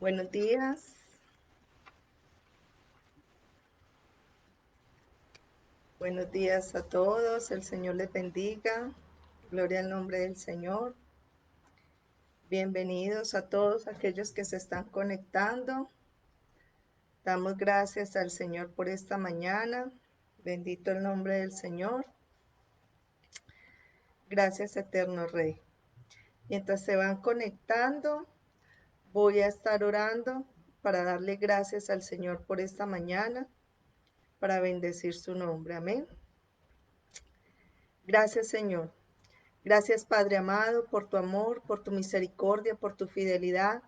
Buenos días, buenos días a todos, el Señor les bendiga, gloria al nombre del Señor. Bienvenidos a todos aquellos que se están conectando. Damos gracias al Señor por esta mañana, bendito el nombre del Señor. Gracias, eterno Rey. Mientras se van conectando, voy a estar orando para darle gracias al Señor por esta mañana, para bendecir su nombre. Amén. Gracias, Señor. Gracias, Padre amado, por tu amor, por tu misericordia, por tu fidelidad.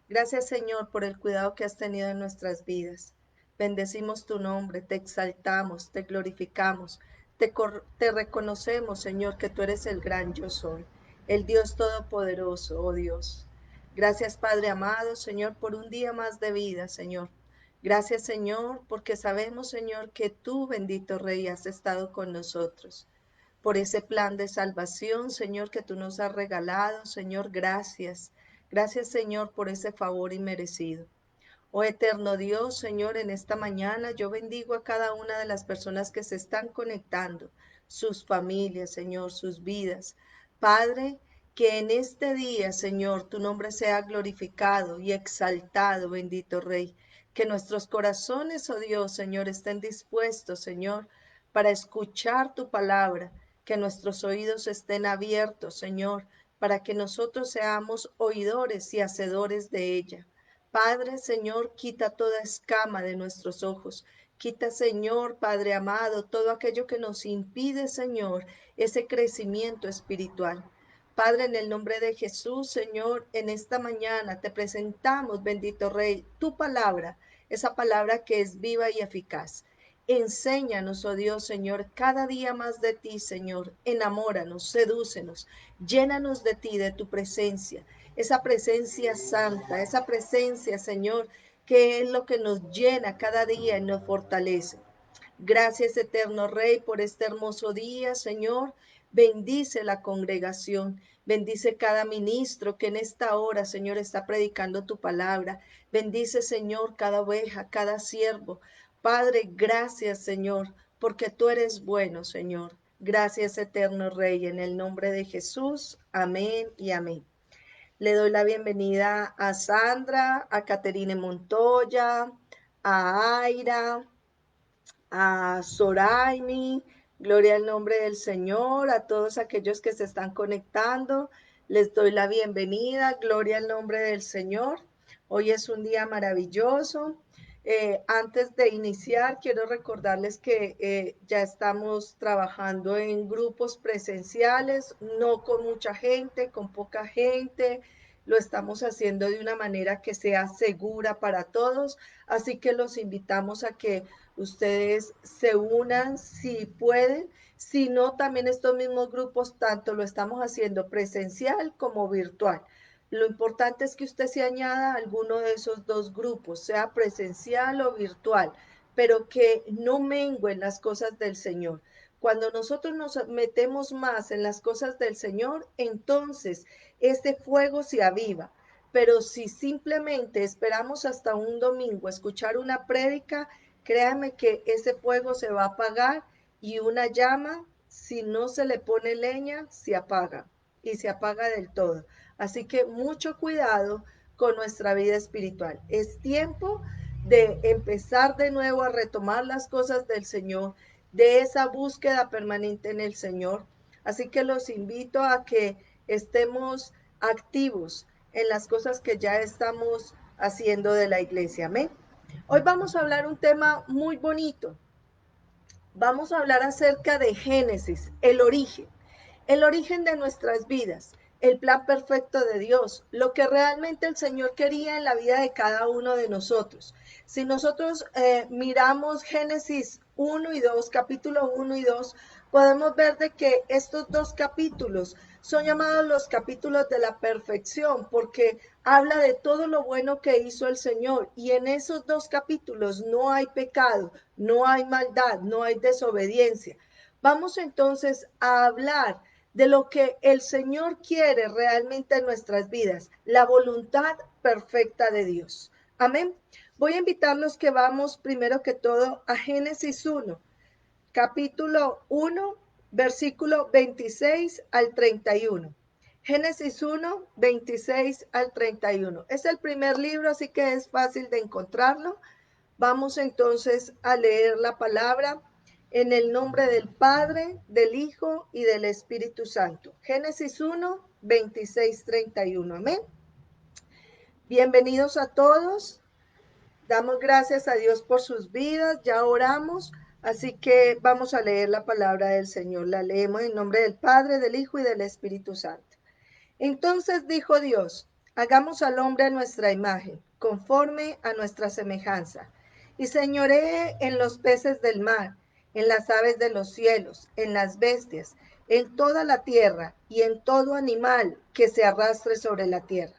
Gracias, Señor, por el cuidado que has tenido en nuestras vidas. Bendecimos tu nombre, te exaltamos, te glorificamos, te reconocemos, Señor, que tú eres el gran yo soy, el Dios todopoderoso, oh Dios. Gracias, Padre amado, Señor, por un día más de vida, Señor. Gracias, Señor, porque sabemos, Señor, que tú, bendito Rey, has estado con nosotros por ese plan de salvación, Señor, que tú nos has regalado. Señor, gracias. Gracias, Señor, por ese favor inmerecido. Oh eterno Dios, Señor, en esta mañana yo bendigo a cada una de las personas que se están conectando, sus familias, Señor, sus vidas. Padre, que en este día, Señor, tu nombre sea glorificado y exaltado, bendito Rey. Que nuestros corazones, oh Dios, Señor, estén dispuestos, Señor, para escuchar tu palabra. Que nuestros oídos estén abiertos, Señor, para que nosotros seamos oidores y hacedores de ella. Padre, Señor, quita toda escama de nuestros ojos. Quita, Señor, Padre amado, todo aquello que nos impide, Señor, ese crecimiento espiritual. Padre, en el nombre de Jesús, Señor, en esta mañana te presentamos, bendito Rey, tu palabra, esa palabra que es viva y eficaz. Enséñanos, oh Dios, Señor, cada día más de ti, Señor. Enamóranos, sedúcenos, llénanos de ti, de tu presencia, esa presencia santa, esa presencia, Señor, que es lo que nos llena cada día y nos fortalece. Gracias, eterno Rey, por este hermoso día, Señor. Bendice la congregación, bendice cada ministro que en esta hora, Señor, está predicando tu palabra. Bendice, Señor, cada oveja, cada siervo. Padre, gracias, Señor, porque tú eres bueno, Señor. Gracias, eterno Rey, en el nombre de Jesús. Amén y amén. Le doy la bienvenida a Sandra, a Caterine Montoya, a Aira, a Soraimi. Gloria al nombre del Señor, a todos aquellos que se están conectando. Les doy la bienvenida. Gloria al nombre del Señor. Hoy es un día maravilloso. Antes de iniciar, quiero recordarles que ya estamos trabajando en grupos presenciales, no con mucha gente, con poca gente. Lo estamos haciendo de una manera que sea segura para todos. Así que los invitamos a que ustedes se unan si pueden. Si no, también estos mismos grupos, tanto lo estamos haciendo presencial como virtual. Lo importante es que usted se añada a alguno de esos dos grupos, sea presencial o virtual, pero que no mengüen las cosas del Señor. Cuando nosotros nos metemos más en las cosas del Señor, entonces este fuego se aviva. Pero si simplemente esperamos hasta un domingo a escuchar una prédica, créame que ese fuego se va a apagar y una llama, si no se le pone leña, se apaga y se apaga del todo. Así que mucho cuidado con nuestra vida espiritual. Es tiempo de empezar de nuevo a retomar las cosas del Señor, de esa búsqueda permanente en el Señor. Así que los invito a que estemos activos en las cosas que ya estamos haciendo de la iglesia. Amén. Hoy vamos a hablar un tema muy bonito. Vamos a hablar acerca de Génesis, el origen de nuestras vidas, el plan perfecto de Dios, lo que realmente el Señor quería en la vida de cada uno de nosotros. Si nosotros miramos Génesis 1 y 2, capítulo 1 y 2, podemos ver de que estos dos capítulos son llamados los capítulos de la perfección porque habla de todo lo bueno que hizo el Señor y en esos dos capítulos no hay pecado, no hay maldad, no hay desobediencia. Vamos entonces a hablar de lo que el Señor quiere realmente en nuestras vidas, la voluntad perfecta de Dios. Amén. Voy a invitarlos que vamos primero que todo a Génesis 1, capítulo 1, versículo 26 al 31. Génesis 1, 26 al 31. Es el primer libro, así que es fácil de encontrarlo. Vamos entonces a leer la palabra en el nombre del Padre, del Hijo y del Espíritu Santo. Génesis 1, 26, 31. Amén. Bienvenidos a todos. Damos gracias a Dios por sus vidas. Ya oramos. Así que vamos a leer la palabra del Señor. La leemos en nombre del Padre, del Hijo y del Espíritu Santo. Entonces dijo Dios, hagamos al hombre a nuestra imagen, conforme a nuestra semejanza, y señoree en los peces del mar, en las aves de los cielos, en las bestias, en toda la tierra y en todo animal que se arrastre sobre la tierra.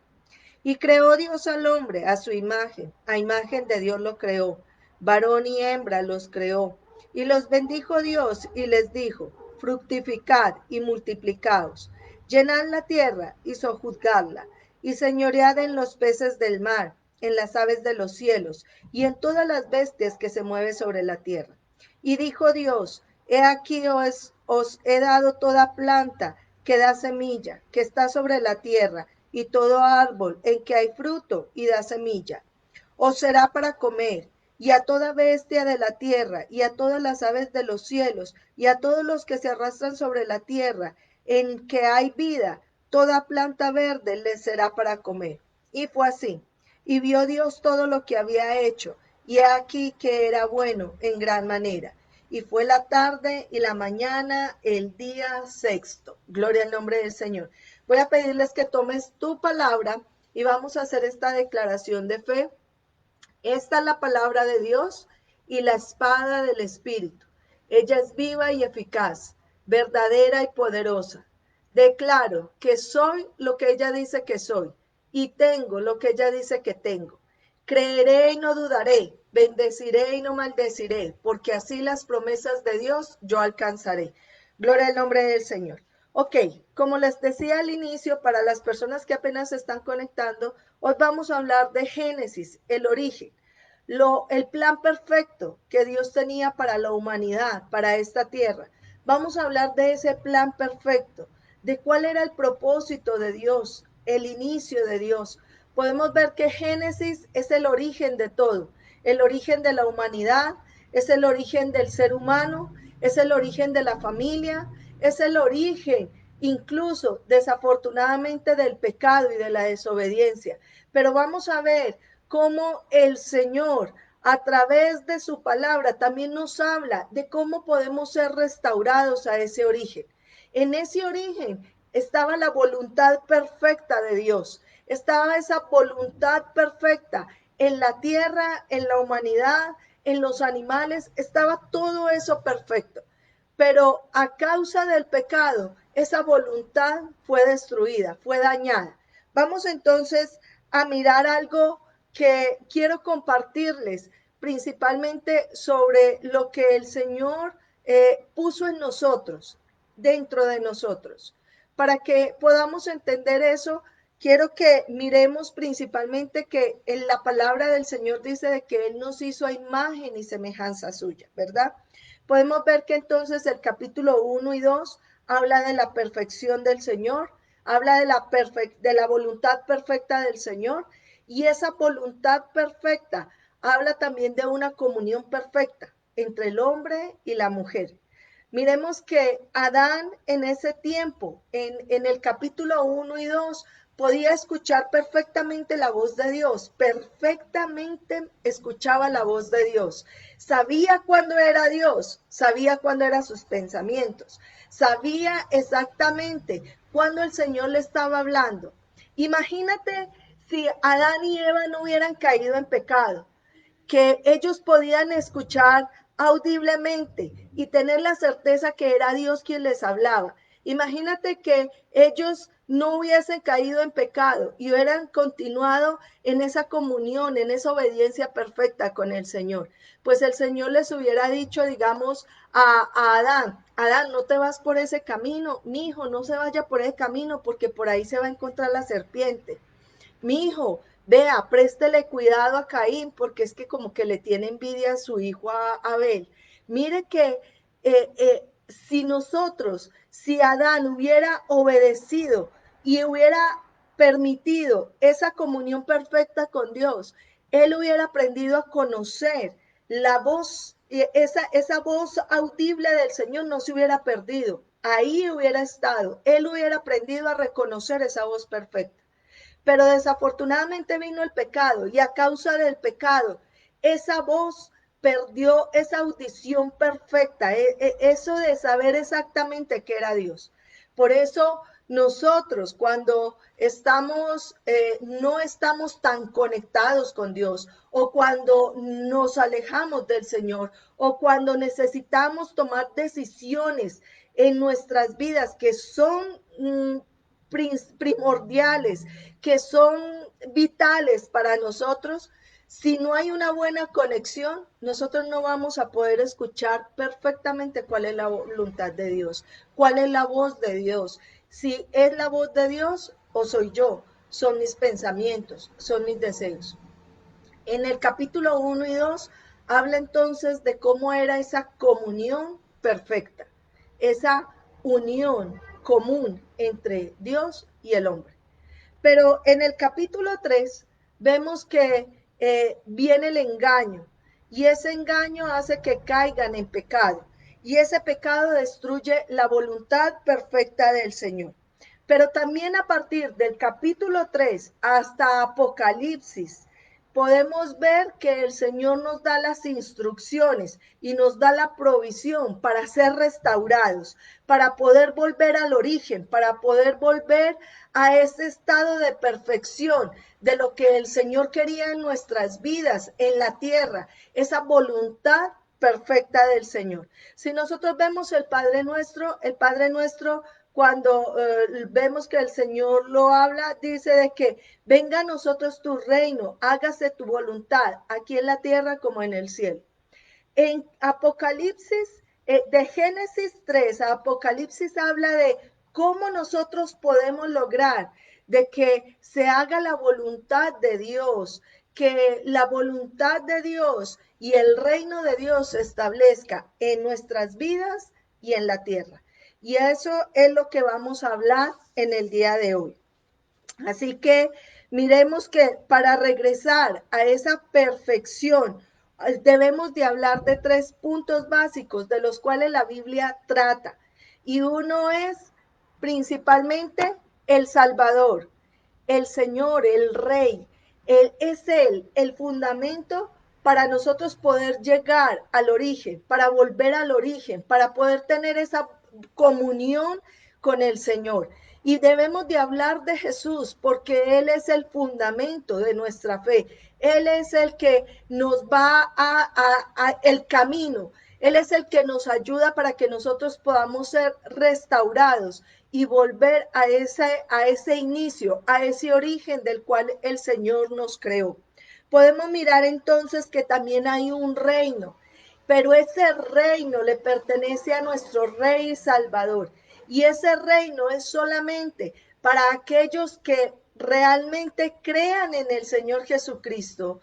Y creó Dios al hombre a su imagen, a imagen de Dios lo creó, varón y hembra los creó. Y los bendijo Dios y les dijo, fructificad y multiplicaos, llenad la tierra y sojuzgadla, y señoread en los peces del mar, en las aves de los cielos, y en todas las bestias que se mueven sobre la tierra. Y dijo Dios, he aquí os he dado toda planta que da semilla, que está sobre la tierra, y todo árbol en que hay fruto y da semilla. Os será para comer, y a toda bestia de la tierra, y a todas las aves de los cielos, y a todos los que se arrastran sobre la tierra, en que hay vida, toda planta verde les será para comer. Y fue así. Y vio Dios todo lo que había hecho, y he aquí que era bueno en gran manera. Y fue la tarde y la mañana, el día sexto. Gloria al nombre del Señor. Voy a pedirles que tomes tu palabra y vamos a hacer esta declaración de fe. Esta es la palabra de Dios y la espada del Espíritu. Ella es viva y eficaz, verdadera y poderosa. Declaro que soy lo que ella dice que soy y tengo lo que ella dice que tengo. Creeré y no dudaré, bendeciré y no maldeciré, porque así las promesas de Dios yo alcanzaré. Gloria al nombre del Señor. Ok, como les decía al inicio, para las personas que apenas se están conectando, hoy vamos a hablar de Génesis, el origen, el plan perfecto que Dios tenía para la humanidad, para esta tierra. Vamos a hablar de ese plan perfecto, de cuál era el propósito de Dios, el inicio de Dios. Podemos ver que Génesis es el origen de todo, el origen de la humanidad, es el origen del ser humano, es el origen de la familia, es el origen incluso desafortunadamente del pecado y de la desobediencia. Pero vamos a ver cómo el Señor a través de su palabra también nos habla de cómo podemos ser restaurados a ese origen. En ese origen estaba la voluntad perfecta de Dios, estaba esa voluntad perfecta en la tierra, en la humanidad, en los animales, estaba todo eso perfecto. Pero a causa del pecado, esa voluntad fue destruida, fue dañada. Vamos entonces a mirar algo que quiero compartirles, principalmente sobre lo que el Señor puso en nosotros, dentro de nosotros. Para que podamos entender eso, quiero que miremos principalmente que en la palabra del Señor dice de que Él nos hizo a imagen y semejanza suya, ¿verdad? Podemos ver que entonces el capítulo 1 y 2 habla de la perfección del Señor, habla de la voluntad perfecta del Señor, y esa voluntad perfecta habla también de una comunión perfecta entre el hombre y la mujer. Miremos que Adán en ese tiempo, en el capítulo 1 y 2, podía escuchar perfectamente la voz de Dios, perfectamente escuchaba la voz de Dios. Sabía cuándo era Dios, sabía cuándo eran sus pensamientos, sabía exactamente cuándo el Señor le estaba hablando. Imagínate si Adán y Eva no hubieran caído en pecado, que ellos podían escuchar audiblemente y tener la certeza que era Dios quien les hablaba. Imagínate que ellos no hubiesen caído en pecado y hubieran continuado en esa comunión, en esa obediencia perfecta con el Señor. Pues el Señor les hubiera dicho, digamos, a Adán, Adán, no te vas por ese camino, mi hijo, no se vaya por ese camino porque por ahí se va a encontrar la serpiente. Mi hijo, vea, préstele cuidado a Caín, porque es que como que le tiene envidia a su hijo a Abel. Mire que si Adán hubiera obedecido y hubiera permitido esa comunión perfecta con Dios, él hubiera aprendido a conocer la voz, esa voz audible del Señor no se hubiera perdido. Ahí hubiera estado, él hubiera aprendido a reconocer esa voz perfecta. Pero desafortunadamente vino el pecado y a causa del pecado, esa voz perdió esa audición perfecta, eso de saber exactamente qué era Dios. Por eso nosotros cuando no estamos tan conectados con Dios o cuando nos alejamos del Señor o cuando necesitamos tomar decisiones en nuestras vidas que son primordiales, que son vitales para nosotros, si no hay una buena conexión, nosotros no vamos a poder escuchar perfectamente cuál es la voluntad de Dios, cuál es la voz de Dios, si es la voz de Dios o soy yo, son mis pensamientos, son mis deseos. En el capítulo 1 y 2 habla entonces de cómo era esa comunión perfecta, esa unión común entre Dios y el hombre. Pero en el capítulo 3 vemos que viene el engaño y ese engaño hace que caigan en pecado y ese pecado destruye la voluntad perfecta del Señor. Pero también a partir del capítulo 3 hasta Apocalipsis, podemos ver que el Señor nos da las instrucciones y nos da la provisión para ser restaurados, para poder volver al origen, para poder volver a ese estado de perfección de lo que el Señor quería en nuestras vidas, en la tierra, esa voluntad perfecta del Señor. Si nosotros vemos el Padre Nuestro, cuando vemos que el Señor lo habla, dice de que venga a nosotros tu reino, hágase tu voluntad, aquí en la tierra como en el cielo. En Apocalipsis, de Génesis 3 a Apocalipsis habla de cómo nosotros podemos lograr de que se haga la voluntad de Dios, que la voluntad de Dios y el reino de Dios se establezca en nuestras vidas y en la tierra. Y eso es lo que vamos a hablar en el día de hoy. Así que miremos que para regresar a esa perfección, debemos de hablar de 3 puntos básicos de los cuales la Biblia trata. Y uno es principalmente el Salvador, el Señor, el Rey. Él es el fundamento para nosotros poder llegar al origen, para volver al origen, para poder tener esa comunión con el Señor. Y debemos de hablar de Jesús porque Él es el fundamento de nuestra fe. Él es el que nos va a el camino. Él es el que nos ayuda para que nosotros podamos ser restaurados y volver a ese inicio, a ese origen del cual el Señor nos creó. Podemos mirar entonces que también hay un reino, pero ese reino le pertenece a nuestro Rey y Salvador. Y ese reino es solamente para aquellos que realmente crean en el Señor Jesucristo,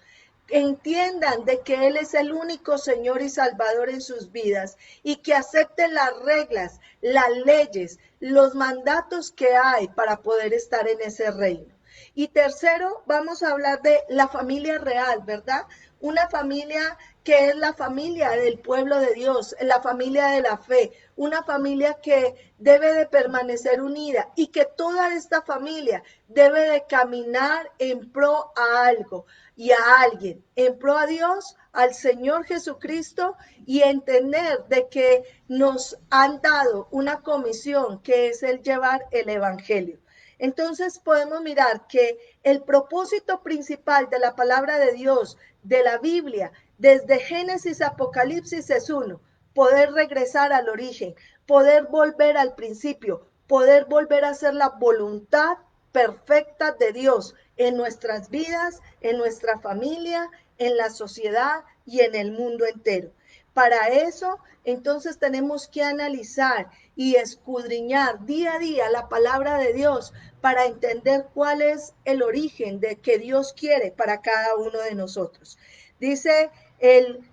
entiendan de que Él es el único Señor y Salvador en sus vidas y que acepten las reglas, las leyes, los mandatos que hay para poder estar en ese reino. Y tercero, vamos a hablar de la familia real, ¿verdad? Una familia que es la familia del pueblo de Dios, la familia de la fe, una familia que debe de permanecer unida y que toda esta familia debe de caminar en pro a algo y a alguien, en pro a Dios, al Señor Jesucristo y entender de que nos han dado una comisión que es el llevar el evangelio. Entonces podemos mirar que el propósito principal de la palabra de Dios, de la Biblia, desde Génesis a Apocalipsis es uno, poder regresar al origen, poder volver al principio, poder volver a hacer la voluntad perfecta de Dios en nuestras vidas, en nuestra familia, en la sociedad y en el mundo entero. Para eso, entonces tenemos que analizar y escudriñar día a día la palabra de Dios para entender cuál es el origen de que Dios quiere para cada uno de nosotros. Dice el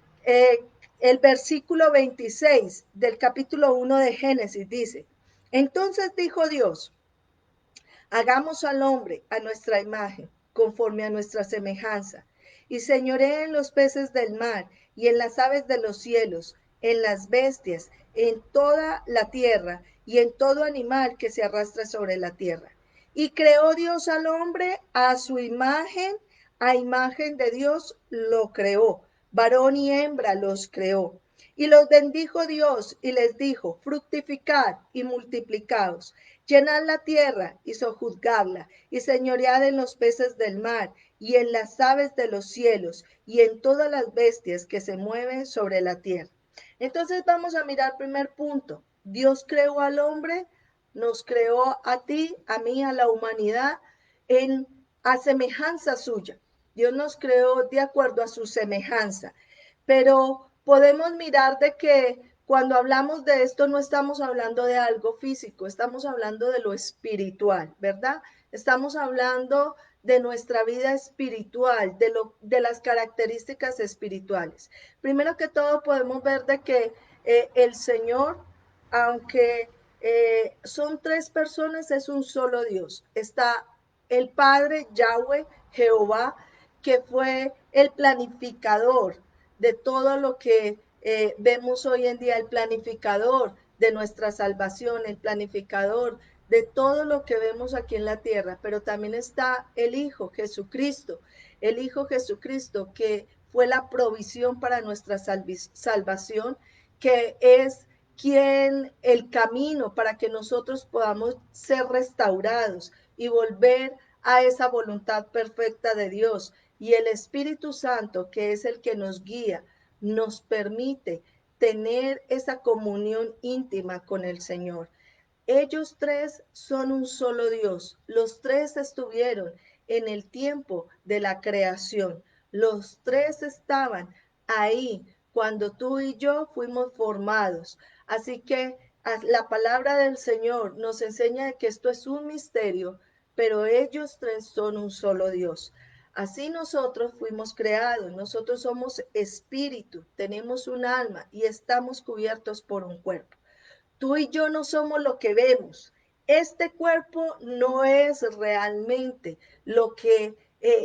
versículo 26 del capítulo 1 de Génesis, dice, entonces dijo Dios, hagamos al hombre a nuestra imagen, conforme a nuestra semejanza, y señoree en los peces del mar, y en las aves de los cielos, en las bestias, en toda la tierra, y en todo animal que se arrastra sobre la tierra. Y creó Dios al hombre a su imagen de Dios lo creó, varón y hembra los creó. Y los bendijo Dios y les dijo, fructificad y multiplicaos, llenad la tierra y sojuzgadla, y señoread en los peces del mar, y en las aves de los cielos, y en todas las bestias que se mueven sobre la tierra. Entonces vamos a mirar primer punto. Dios creó al hombre, nos creó a ti, a mí, a la humanidad, a semejanza suya. Dios nos creó de acuerdo a su semejanza. Pero podemos mirar de que cuando hablamos de esto no estamos hablando de algo físico, estamos hablando de lo espiritual, ¿verdad? Estamos hablando de nuestra vida espiritual, de las características espirituales. Primero que todo podemos ver de que el Señor, aunque son tres personas, es un solo Dios. Está el Padre, Yahweh, Jehová, que fue el planificador de todo lo que vemos hoy en día, el planificador de nuestra salvación, el planificador de todo lo que vemos aquí en la tierra, pero también está el Hijo Jesucristo, que fue la provisión para nuestra salvación, que es quien el camino para que nosotros podamos ser restaurados y volver a esa voluntad perfecta de Dios. Y el Espíritu Santo, que es el que nos guía, nos permite tener esa comunión íntima con el Señor. Ellos tres son un solo Dios. Los tres estuvieron en el tiempo de la creación. Los tres estaban ahí cuando tú y yo fuimos formados. Así que la palabra del Señor nos enseña que esto es un misterio, pero ellos tres son un solo Dios. Así nosotros fuimos creados, nosotros somos espíritu, tenemos un alma y estamos cubiertos por un cuerpo. Tú y yo no somos lo que vemos. Este cuerpo no es realmente lo que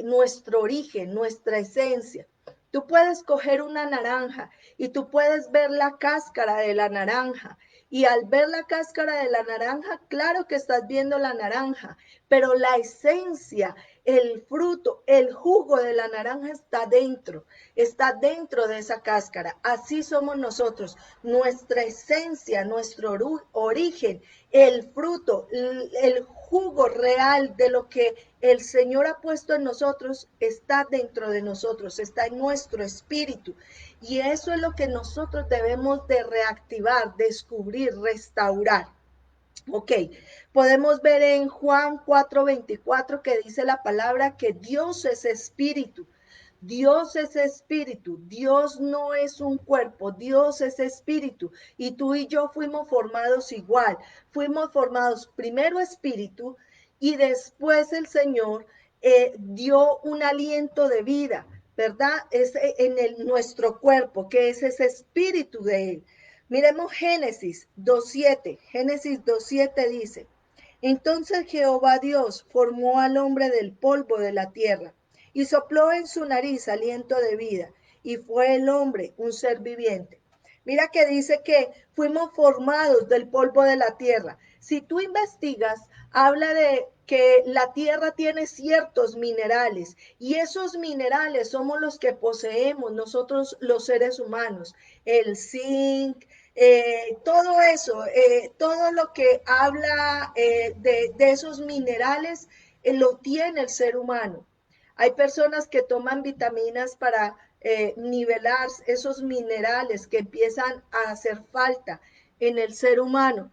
nuestro origen, nuestra esencia. Tú puedes coger una naranja y tú puedes ver la cáscara de la naranja. Y al ver la cáscara de la naranja, claro que estás viendo la naranja, pero la esencia, el fruto, el jugo de la naranja está dentro de esa cáscara. Así somos nosotros, nuestra esencia, nuestro origen, el fruto, el jugo real de lo que el Señor ha puesto en nosotros está dentro de nosotros, está en nuestro espíritu. Y eso es lo que nosotros debemos de reactivar, descubrir, restaurar. Ok, podemos ver en Juan 4:24 que dice la palabra que Dios es espíritu. Dios es espíritu, Dios no es un cuerpo, Dios es espíritu. Y tú y yo fuimos formados igual, fuimos formados primero espíritu y después el Señor dio un aliento de vida, ¿verdad? Es nuestro cuerpo, que es ese espíritu de Él. Miremos Génesis 2:7. Génesis 2:7 dice, entonces Jehová Dios formó al hombre del polvo de la tierra y sopló en su nariz aliento de vida, y fue el hombre un ser viviente. Mira que dice que fuimos formados del polvo de la tierra. Si tú investigas, habla de que la tierra tiene ciertos minerales y esos minerales somos los que poseemos nosotros los seres humanos. El zinc, todo eso, todo lo que habla de esos minerales, lo tiene el ser humano. Hay personas que toman vitaminas para nivelar esos minerales que empiezan a hacer falta en el ser humano.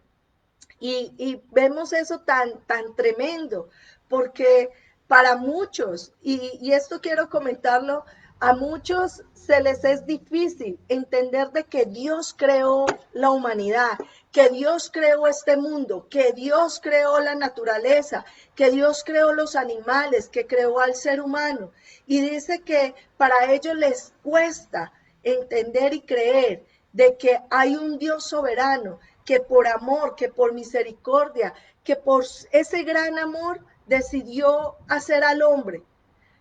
Y vemos eso tan tremendo, porque para muchos, y esto quiero comentarlo, a muchos se les es difícil entender de que Dios creó la humanidad, que Dios creó este mundo, que Dios creó la naturaleza, que Dios creó los animales, que creó al ser humano. Y dice que para ellos les cuesta entender y creer de que hay un Dios soberano, que por amor, que por misericordia, que por ese gran amor decidió hacer al hombre.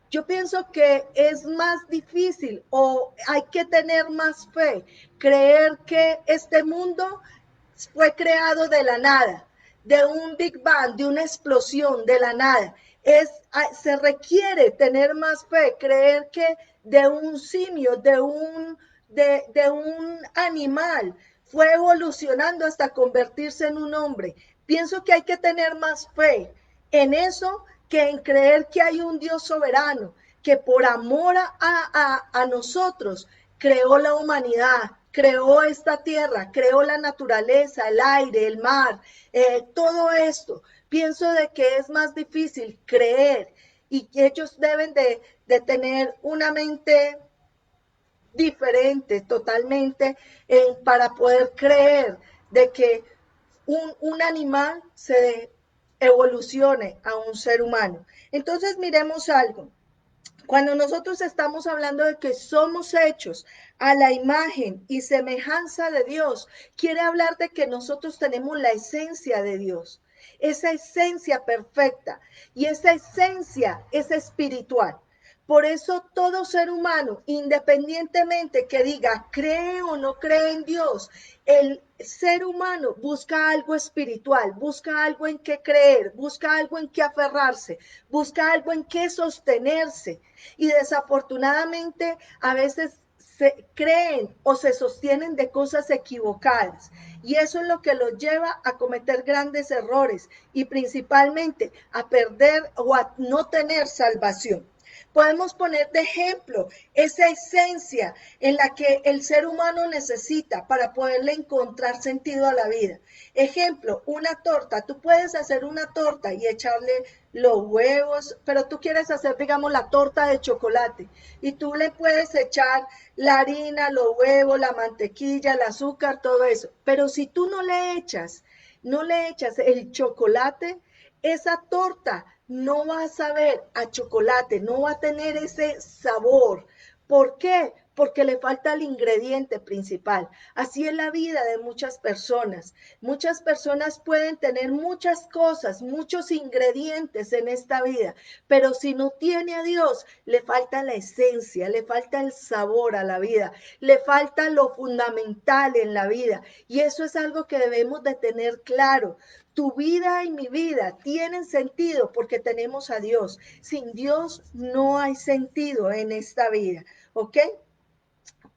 Yo pienso que es más difícil o hay que tener más fe, creer que este mundo fue creado de la nada, de un Big Bang, de una explosión de la nada. Se requiere tener más fe, creer que de un simio, de un animal, fue evolucionando hasta convertirse en un hombre. Pienso que hay que tener más fe en eso que en creer que hay un Dios soberano, que por amor a nosotros creó la humanidad, creó esta tierra, creó la naturaleza, el aire, el mar, todo esto. Pienso de que es más difícil creer y que ellos deben de tener una mente diferente totalmente para poder creer de que un animal se evolucione a un ser humano. Entonces miremos algo. Cuando nosotros estamos hablando de que somos hechos a la imagen y semejanza de Dios, quiere hablar de que nosotros tenemos la esencia de Dios, esa esencia perfecta, y esa esencia es espiritual. Por eso todo ser humano, independientemente que diga cree o no cree en Dios, el ser humano busca algo espiritual, busca algo en qué creer, busca algo en qué aferrarse, busca algo en qué sostenerse. Y desafortunadamente a veces se creen o se sostienen de cosas equivocadas. Y eso es lo que los lleva a cometer grandes errores y principalmente a perder o a no tener salvación. Podemos poner de ejemplo esa esencia en la que el ser humano necesita para poderle encontrar sentido a la vida. Ejemplo, una torta. Tú puedes hacer una torta y echarle los huevos, pero tú quieres hacer, digamos, la torta de chocolate y tú le puedes echar la harina, los huevos, la mantequilla, el azúcar, todo eso. Pero si tú no le echas el chocolate, esa torta no va a saber a chocolate, no va a tener ese sabor. ¿Por qué? Porque le falta el ingrediente principal. Así es la vida de muchas personas. Muchas personas pueden tener muchas cosas, muchos ingredientes en esta vida, pero si no tiene a Dios, le falta la esencia, le falta el sabor a la vida, le falta lo fundamental en la vida. Y eso es algo que debemos de tener claro. Tu vida y mi vida tienen sentido porque tenemos a Dios. Sin Dios no hay sentido en esta vida, ¿ok?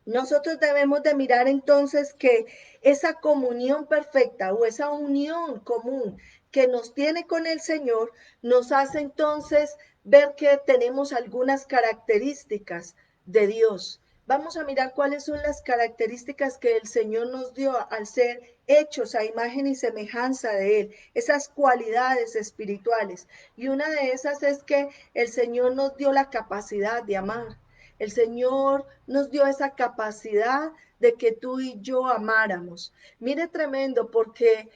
Nosotros debemos de mirar entonces que esa comunión perfecta o esa unión común que nos tiene con el Señor nos hace entonces ver que tenemos algunas características de Dios. Vamos a mirar cuáles son las características que el Señor nos dio al ser hechos a imagen y semejanza de Él, esas cualidades espirituales. Y una de esas es que el Señor nos dio la capacidad de amar. El Señor nos dio esa capacidad de que tú y yo amáramos. Mire tremendo porque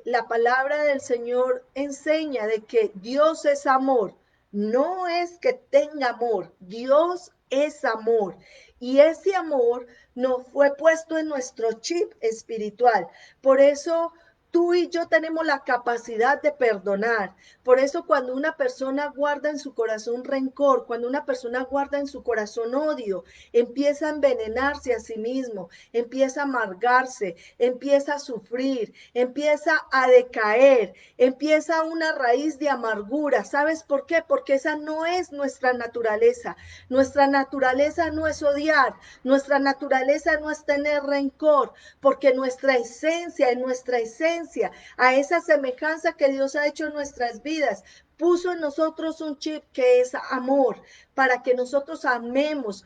la palabra del Señor enseña de que Dios es amor. No es que tenga amor, Dios es amor. Y ese amor nos fue puesto en nuestro chip espiritual. Por eso tú y yo tenemos la capacidad de perdonar. Por eso cuando una persona guarda en su corazón rencor, cuando una persona guarda en su corazón odio, empieza a envenenarse a sí mismo, empieza a amargarse, empieza a sufrir, empieza a decaer, empieza una raíz de amargura. ¿Sabes por qué? Porque esa no es nuestra naturaleza. Nuestra naturaleza no es odiar, nuestra naturaleza no es tener rencor, porque nuestra esencia, en nuestra esencia, obediencia a esa semejanza que Dios ha hecho en nuestras vidas, puso en nosotros un chip que es amor, para que nosotros amemos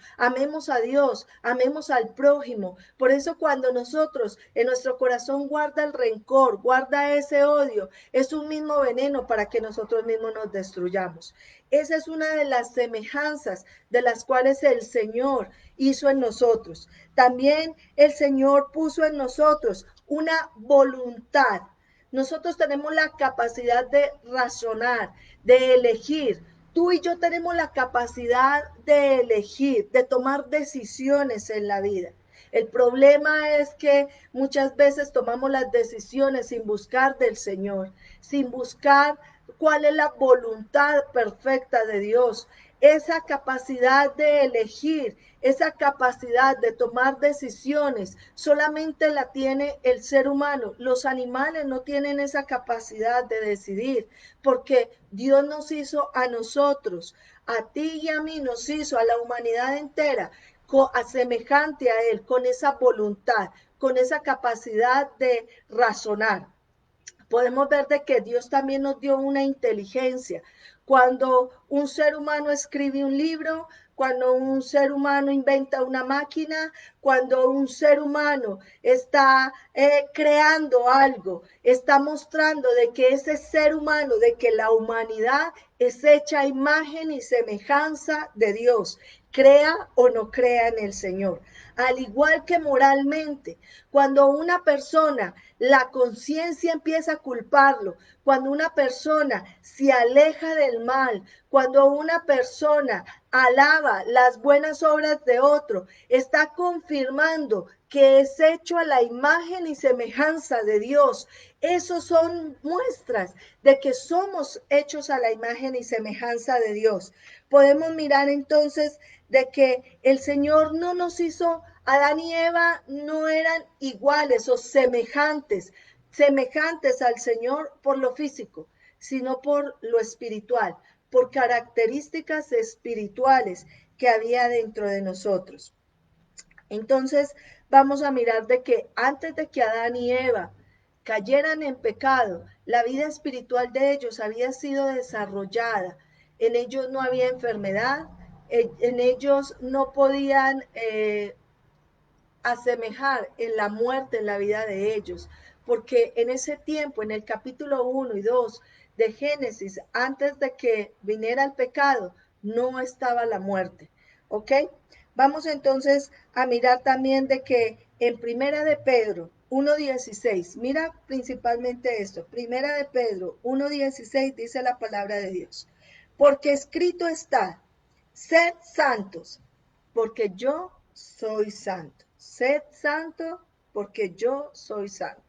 a Dios, amemos al prójimo. Por eso cuando nosotros en nuestro corazón guarda el rencor, guarda ese odio, es un mismo veneno para que nosotros mismos nos destruyamos. Esa es una de las semejanzas de las cuales el Señor hizo en nosotros. También el Señor puso en nosotros una voluntad. Nosotros tenemos la capacidad de razonar, de elegir. Tú y yo tenemos la capacidad de elegir, de tomar decisiones en la vida. El problema es que muchas veces tomamos las decisiones sin buscar del Señor, sin buscar cuál es la voluntad perfecta de Dios. Esa capacidad de elegir, esa capacidad de tomar decisiones, solamente la tiene el ser humano. Los animales no tienen esa capacidad de decidir, porque Dios nos hizo a nosotros, a ti y a mí nos hizo, a la humanidad entera, semejante a Él, con esa voluntad, con esa capacidad de razonar. Podemos ver de que Dios también nos dio una inteligencia. Cuando un ser humano escribe un libro, cuando un ser humano inventa una máquina, cuando un ser humano está creando algo, está mostrando de que ese ser humano, de que la humanidad es hecha a imagen y semejanza de Dios, crea o no crea en el Señor. Al igual que moralmente, cuando una persona, la conciencia empieza a culparlo, cuando una persona se aleja del mal, cuando una persona alaba las buenas obras de otro, está confirmando que es hecho a la imagen y semejanza de Dios. Esos son muestras de que somos hechos a la imagen y semejanza de Dios. Podemos mirar entonces de que el Señor no nos hizo, Adán y Eva no eran iguales o semejantes al Señor por lo físico, sino por lo espiritual, por características espirituales que había dentro de nosotros. Entonces vamos a mirar de que antes de que Adán y Eva cayeran en pecado, la vida espiritual de ellos había sido desarrollada. En ellos no había enfermedad, en ellos no podían asemejar en la muerte en la vida de ellos, porque en ese tiempo, en el capítulo 1 y 2 de Génesis, antes de que viniera el pecado, no estaba la muerte. ¿Ok? Vamos entonces a mirar también de que en Primera de Pedro 1:16, mira principalmente esto, Primera de Pedro 1:16 dice la palabra de Dios, porque escrito está, sed santos, porque yo soy santo. Sed santo, porque yo soy santo.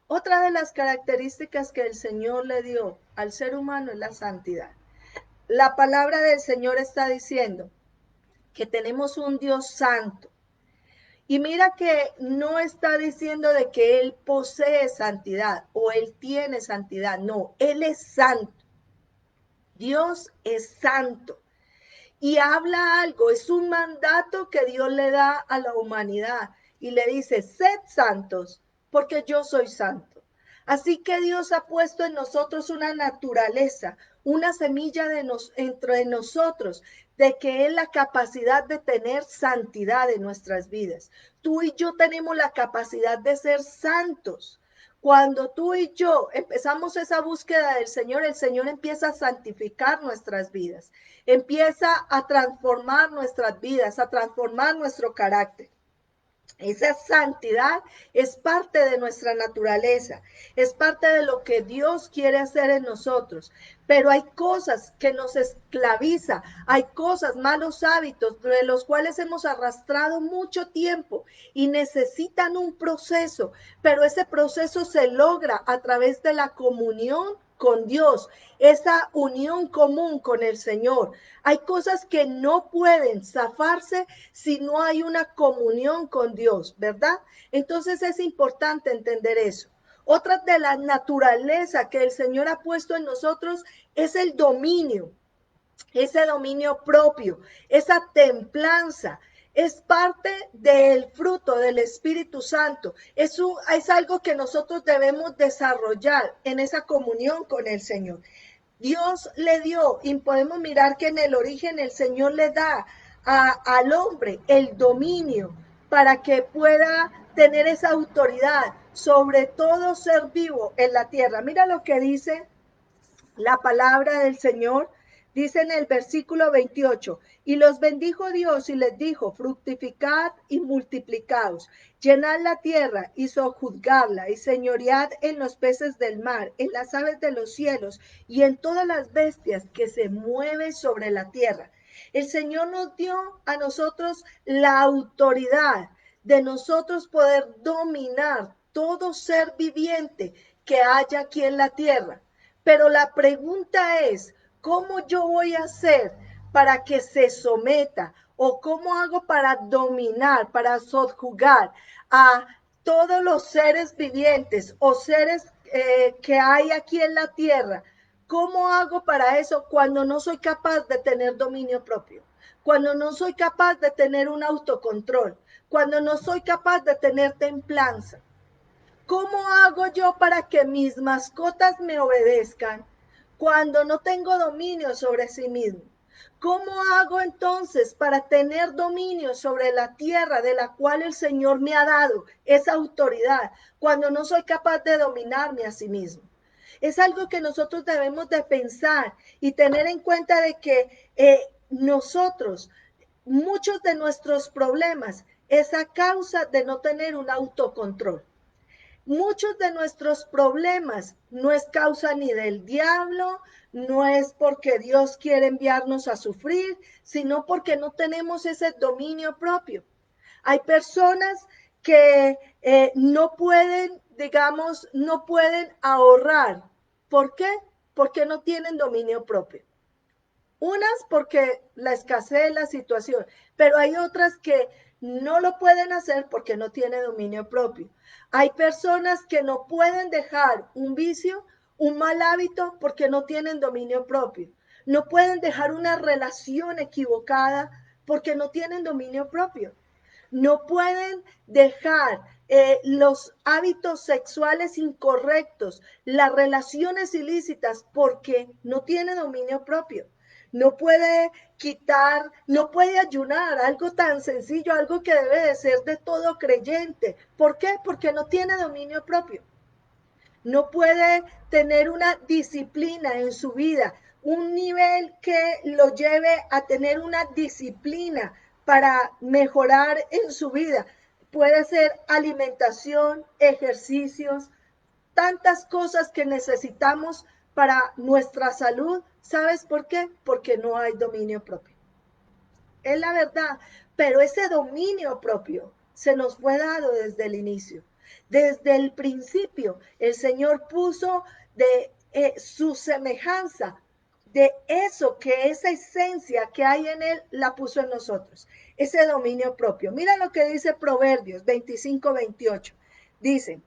Otra de las características que el Señor le dio al ser humano es la santidad. La palabra del Señor está diciendo que tenemos un Dios santo. Y mira que no está diciendo de que Él posee santidad o Él tiene santidad. No, Él es santo. Dios es santo. Y habla algo, es un mandato que Dios le da a la humanidad y le dice, sed santos, porque yo soy santo. Así que Dios ha puesto en nosotros una naturaleza, una semilla entre nosotros, de que es la capacidad de tener santidad en nuestras vidas. Tú y yo tenemos la capacidad de ser santos. Cuando tú y yo empezamos esa búsqueda del Señor, el Señor empieza a santificar nuestras vidas, empieza a transformar nuestras vidas, a transformar nuestro carácter. Esa santidad es parte de nuestra naturaleza, es parte de lo que Dios quiere hacer en nosotros. Pero hay cosas que nos esclaviza, hay cosas, malos hábitos de los cuales hemos arrastrado mucho tiempo y necesitan un proceso, pero ese proceso se logra a través de la comunión con Dios, esa unión común con el Señor. Hay cosas que no pueden zafarse si no hay una comunión con Dios, ¿verdad? Entonces es importante entender eso. Otra de la naturaleza que el Señor ha puesto en nosotros es el dominio, ese dominio propio, esa templanza, Es parte del fruto del Espíritu Santo. Es algo que nosotros debemos desarrollar en esa comunión con el Señor. Dios le dio, y podemos mirar que en el origen el Señor le da al hombre el dominio para que pueda tener esa autoridad sobre todo ser vivo en la tierra. Mira lo que dice la palabra del Señor. Dice en el versículo 28, y los bendijo Dios y les dijo, fructificad y multiplicaos, llenad la tierra y sojuzgadla y señoread en los peces del mar, en las aves de los cielos y en todas las bestias que se mueven sobre la tierra. El Señor nos dio a nosotros la autoridad de nosotros poder dominar todo ser viviente que haya aquí en la tierra. Pero la pregunta es, ¿cómo yo voy a hacer para que se someta? ¿O cómo hago para dominar, para subjugar a todos los seres vivientes o seres que hay aquí en la tierra? ¿Cómo hago para eso cuando no soy capaz de tener dominio propio? Cuando no soy capaz de tener un autocontrol, cuando no soy capaz de tener templanza. ¿Cómo hago yo para que mis mascotas me obedezcan cuando no tengo dominio sobre sí mismo? ¿Cómo hago entonces para tener dominio sobre la tierra de la cual el Señor me ha dado esa autoridad cuando no soy capaz de dominarme a sí mismo? Es algo que nosotros debemos de pensar y tener en cuenta de que nosotros, muchos de nuestros problemas es a causa de no tener un autocontrol. Muchos de nuestros problemas no es causa ni del diablo, no es porque Dios quiere enviarnos a sufrir, sino porque no tenemos ese dominio propio. Hay personas que no pueden, digamos, no pueden ahorrar. ¿Por qué? Porque no tienen dominio propio. Unas porque la escasez, la situación, pero hay otras que no lo pueden hacer porque no tienen dominio propio. Hay personas que no pueden dejar un vicio, un mal hábito porque no tienen dominio propio. No pueden dejar una relación equivocada porque no tienen dominio propio. No pueden dejar los hábitos sexuales incorrectos, las relaciones ilícitas porque no tiene dominio propio. No puede quitar, no puede ayunar, algo tan sencillo, algo que debe de ser de todo creyente. ¿Por qué? Porque no tiene dominio propio. No puede tener una disciplina en su vida, un nivel que lo lleve a tener una disciplina para mejorar en su vida. Puede ser alimentación, ejercicios, tantas cosas que necesitamos para nuestra salud. ¿Sabes por qué? Porque no hay dominio propio. Es la verdad, pero ese dominio propio se nos fue dado desde el inicio. Desde el principio, el Señor puso de su semejanza, de eso, que esa esencia que hay en Él, la puso en nosotros. Ese dominio propio. Mira lo que dice Proverbios 25-28. Dice,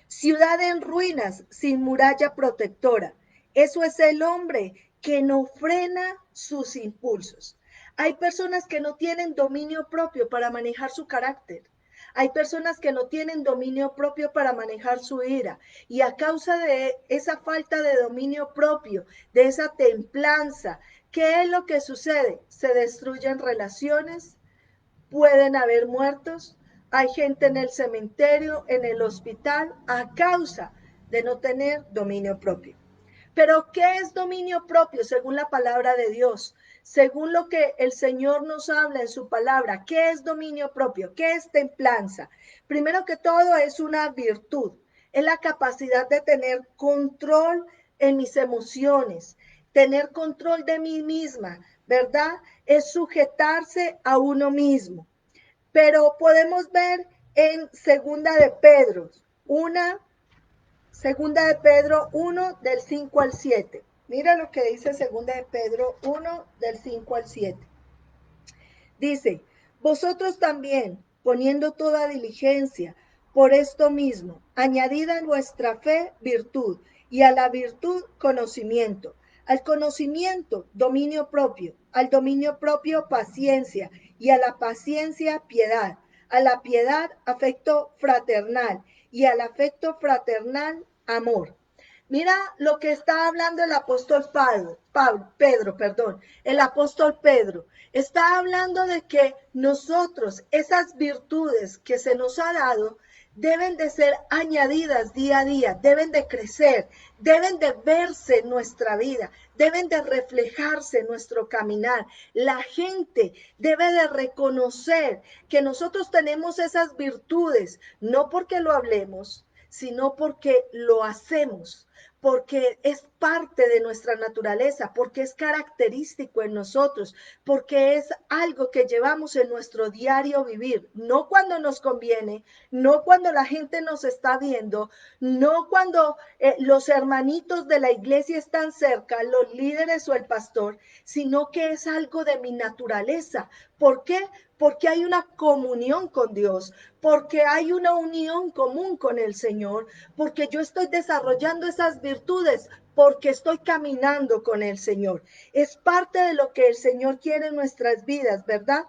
ciudad en ruinas, sin muralla protectora. Eso es el hombre que no frena sus impulsos. Hay personas que no tienen dominio propio para manejar su carácter. Hay personas que no tienen dominio propio para manejar su ira. Y a causa de esa falta de dominio propio, de esa templanza, ¿qué es lo que sucede? Se destruyen relaciones, pueden haber muertos, hay gente en el cementerio, en el hospital, a causa de no tener dominio propio. Pero ¿qué es dominio propio según la palabra de Dios? Según lo que el Señor nos habla en su palabra, ¿qué es dominio propio? ¿Qué es templanza? Primero que todo es una virtud, es la capacidad de tener control en mis emociones, tener control de mí misma, ¿verdad? Es sujetarse a uno mismo. Pero podemos ver en segunda de Pedro 1 del 5 al 7. Mira lo que dice segunda de Pedro 1 del 5 al 7. Dice, vosotros también, poniendo toda diligencia por esto mismo, añadid a vuestra fe virtud, y a la virtud conocimiento, al conocimiento dominio propio, al dominio propio paciencia, y a la paciencia piedad, a la piedad afecto fraternal y al afecto fraternal amor. Mira lo que está hablando el apóstol Pedro, el apóstol Pedro. Está hablando de que nosotros, esas virtudes que se nos ha dado, deben de ser añadidas día a día, deben de crecer, deben de verse en nuestra vida, deben de reflejarse en nuestro caminar. La gente debe de reconocer que nosotros tenemos esas virtudes, no porque lo hablemos, sino porque lo hacemos, porque es parte de nuestra naturaleza, porque es característico en nosotros, porque es algo que llevamos en nuestro diario vivir, no cuando nos conviene, no cuando la gente nos está viendo, no cuando los hermanitos de la iglesia están cerca, los líderes o el pastor, sino que es algo de mi naturaleza. ¿Por qué? Porque hay una comunión con Dios, porque hay una unión común con el Señor, porque yo estoy desarrollando esas virtudes, porque estoy caminando con el Señor. Es parte de lo que el Señor quiere en nuestras vidas, ¿verdad?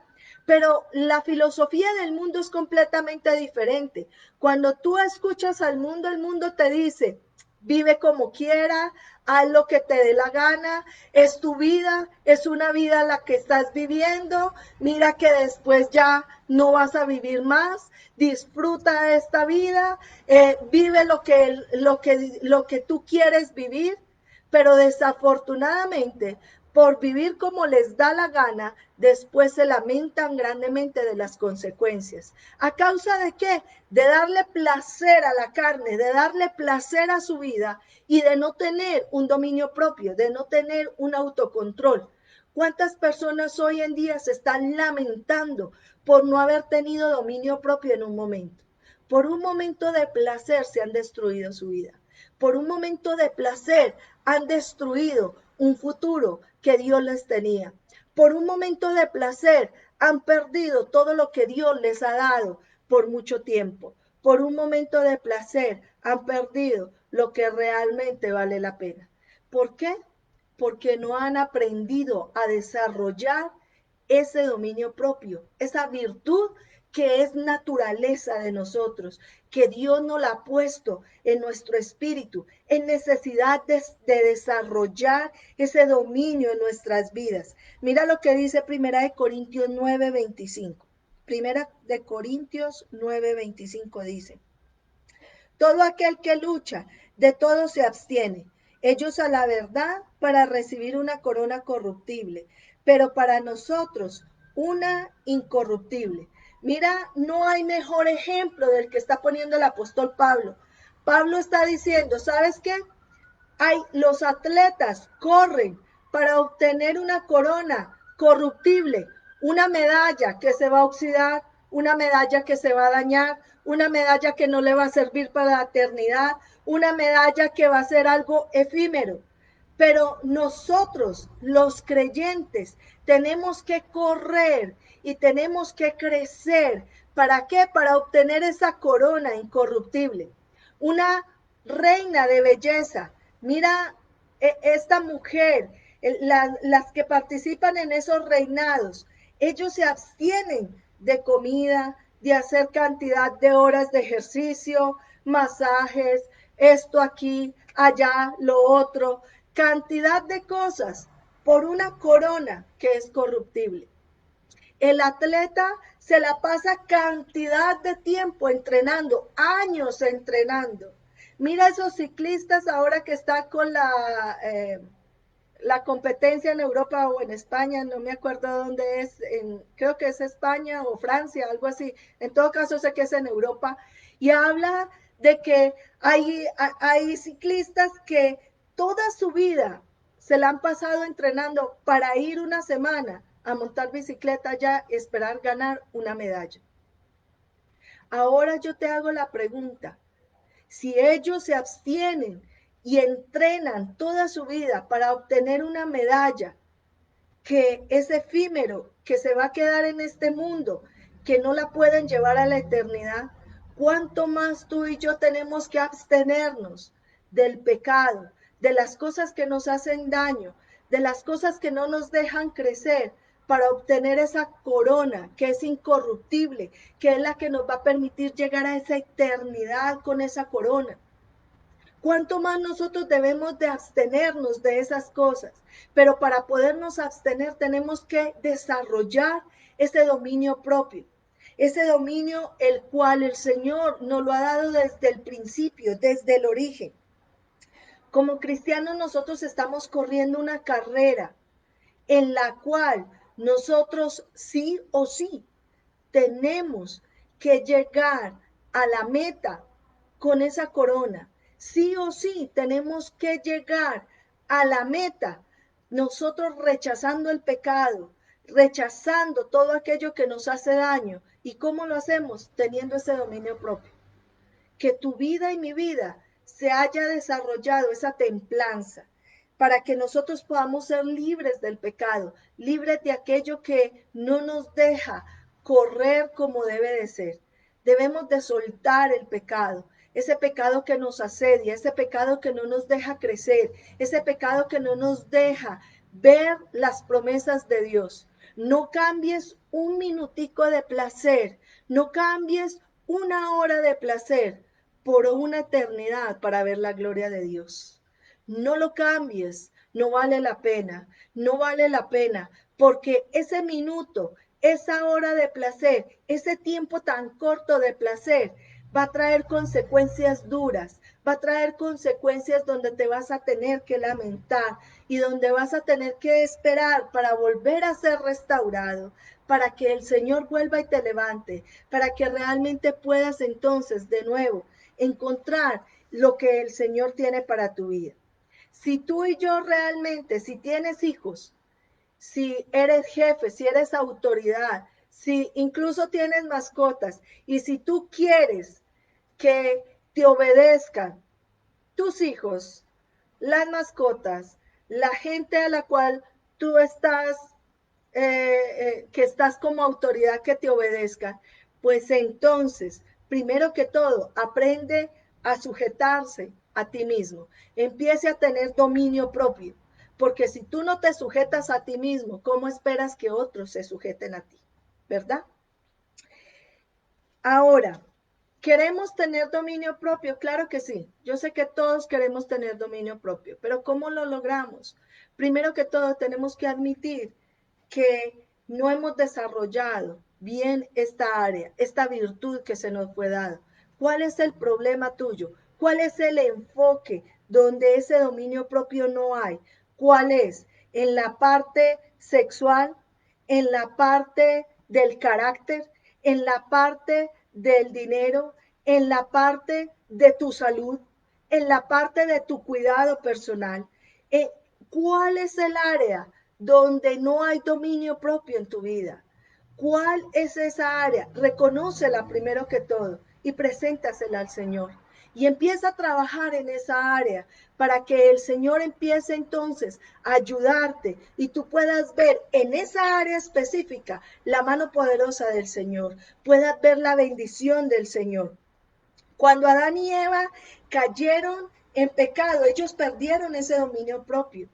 Pero la filosofía del mundo es completamente diferente. Cuando tú escuchas al mundo, el mundo te dice, vive como quiera, haz lo que te dé la gana, es tu vida, es una vida la que estás viviendo, mira que después ya no vas a vivir más, disfruta de esta vida, vive lo que tú quieres vivir, pero desafortunadamente por vivir como les da la gana, después se lamentan grandemente de las consecuencias. ¿A causa de qué? De darle placer a la carne, de darle placer a su vida y de no tener un dominio propio, de no tener un autocontrol. ¿Cuántas personas hoy en día se están lamentando por no haber tenido dominio propio en un momento? Por un momento de placer se han destruido su vida. Por un momento de placer han destruido un futuro que Dios les tenía. Por un momento de placer han perdido todo lo que Dios les ha dado por mucho tiempo. Por un momento de placer han perdido lo que realmente vale la pena. ¿Por qué? Porque no han aprendido a desarrollar ese dominio propio, esa virtud que es naturaleza de nosotros, que Dios nos la ha puesto en nuestro espíritu, en necesidad de desarrollar ese dominio en nuestras vidas. Mira lo que dice Primera de Corintios 9:25. Primera de Corintios 9:25 dice, todo aquel que lucha, de todo se abstiene. Ellos a la verdad para recibir una corona corruptible, pero para nosotros una incorruptible. Mira, no hay mejor ejemplo del que está poniendo el apóstol Pablo. Pablo está diciendo, ¿sabes qué? Los atletas corren para obtener una corona corruptible, una medalla que se va a oxidar, una medalla que se va a dañar, una medalla que no le va a servir para la eternidad, una medalla que va a ser algo efímero. Pero nosotros, los creyentes, tenemos que correr y tenemos que crecer. ¿Para qué? Para obtener esa corona incorruptible. Una reina de belleza. Mira, esta mujer, las que participan en esos reinados, ellos se abstienen de comida, de hacer cantidad de horas de ejercicio, masajes, esto aquí, allá, lo otro, cantidad de cosas por una corona que es corruptible. El atleta se la pasa cantidad de tiempo entrenando, años entrenando. Mira esos ciclistas ahora que están con la competencia en Europa o en España, no me acuerdo dónde es, creo que es España o Francia, algo así. En todo caso sé que es en Europa. Y habla de que hay ciclistas que toda su vida se la han pasado entrenando para ir una semana a montar bicicleta ya y esperar ganar una medalla. Ahora yo te hago la pregunta, si ellos se abstienen y entrenan toda su vida para obtener una medalla que es efímero, que se va a quedar en este mundo, que no la pueden llevar a la eternidad, ¿cuánto más tú y yo tenemos que abstenernos del pecado, de las cosas que nos hacen daño, de las cosas que no nos dejan crecer, para obtener esa corona que es incorruptible, que es la que nos va a permitir llegar a esa eternidad con esa corona. ¿Cuánto más nosotros debemos de abstenernos de esas cosas? Pero para podernos abstener tenemos que desarrollar ese dominio propio, ese dominio el cual el Señor nos lo ha dado desde el principio, desde el origen. Como cristianos nosotros estamos corriendo una carrera en la cual nosotros sí o sí tenemos que llegar a la meta con esa corona. Sí o sí tenemos que llegar a la meta, nosotros rechazando el pecado, rechazando todo aquello que nos hace daño. ¿Y cómo lo hacemos? Teniendo ese dominio propio. Que tu vida y mi vida se haya desarrollado esa templanza para que nosotros podamos ser libres del pecado, libres de aquello que no nos deja correr como debe de ser. Debemos de soltar el pecado, ese pecado que nos asedia, ese pecado que no nos deja crecer, ese pecado que no nos deja ver las promesas de Dios. No cambies un minutico de placer, no cambies una hora de placer por una eternidad para ver la gloria de Dios. No lo cambies, no vale la pena, no vale la pena, porque ese minuto, esa hora de placer, ese tiempo tan corto de placer, va a traer consecuencias duras, va a traer consecuencias donde te vas a tener que lamentar y donde vas a tener que esperar para volver a ser restaurado, para que el Señor vuelva y te levante, para que realmente puedas entonces de nuevo encontrar lo que el Señor tiene para tu vida. Si tú y yo realmente, si tienes hijos, si eres jefe, si eres autoridad, si incluso tienes mascotas y si tú quieres que te obedezcan tus hijos, las mascotas, la gente a la cual tú estás, que estás como autoridad que te obedezca, pues entonces, primero que todo, aprende a sujetarse a ti mismo, empiece a tener dominio propio, porque si tú no te sujetas a ti mismo, ¿cómo esperas que otros se sujeten a ti? ¿Verdad? Ahora, ¿queremos tener dominio propio? Claro que sí. Yo sé que todos queremos tener dominio propio, pero ¿cómo lo logramos? Primero que todo, tenemos que admitir que no hemos desarrollado bien esta área, esta virtud que se nos fue dada. ¿Cuál es el problema tuyo? ¿Cuál es el enfoque donde ese dominio propio no hay? ¿Cuál es? ¿En la parte sexual? ¿En la parte del carácter? ¿En la parte del dinero? ¿En la parte de tu salud? ¿En la parte de tu cuidado personal? ¿Cuál es el área donde no hay dominio propio en tu vida? ¿Cuál es esa área? Reconócela primero que todo y preséntasela al Señor. Y empieza a trabajar en esa área para que el Señor empiece entonces a ayudarte y tú puedas ver en esa área específica la mano poderosa del Señor, puedas ver la bendición del Señor. Cuando Adán y Eva cayeron en pecado, ellos perdieron ese dominio propio,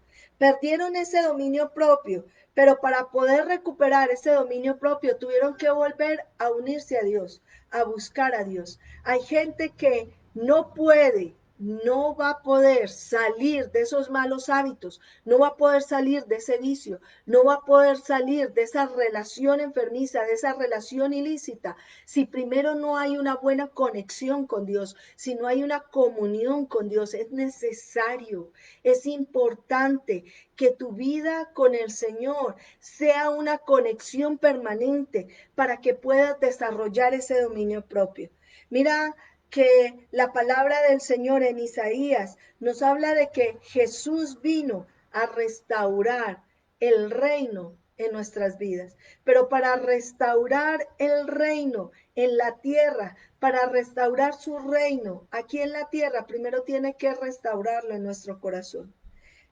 pero para poder recuperar ese dominio propio tuvieron que volver a unirse a Dios, a buscar a Dios. Hay gente que no puede, no va a poder salir de esos malos hábitos, no va a poder salir de ese vicio, no va a poder salir de esa relación enfermiza, de esa relación ilícita, si primero no hay una buena conexión con Dios, si no hay una comunión con Dios. Es necesario, es importante que tu vida con el Señor sea una conexión permanente para que puedas desarrollar ese dominio propio. Mira que la palabra del Señor en Isaías nos habla de que Jesús vino a restaurar el reino en nuestras vidas. Pero para restaurar el reino en la tierra, para restaurar su reino aquí en la tierra, primero tiene que restaurarlo en nuestro corazón.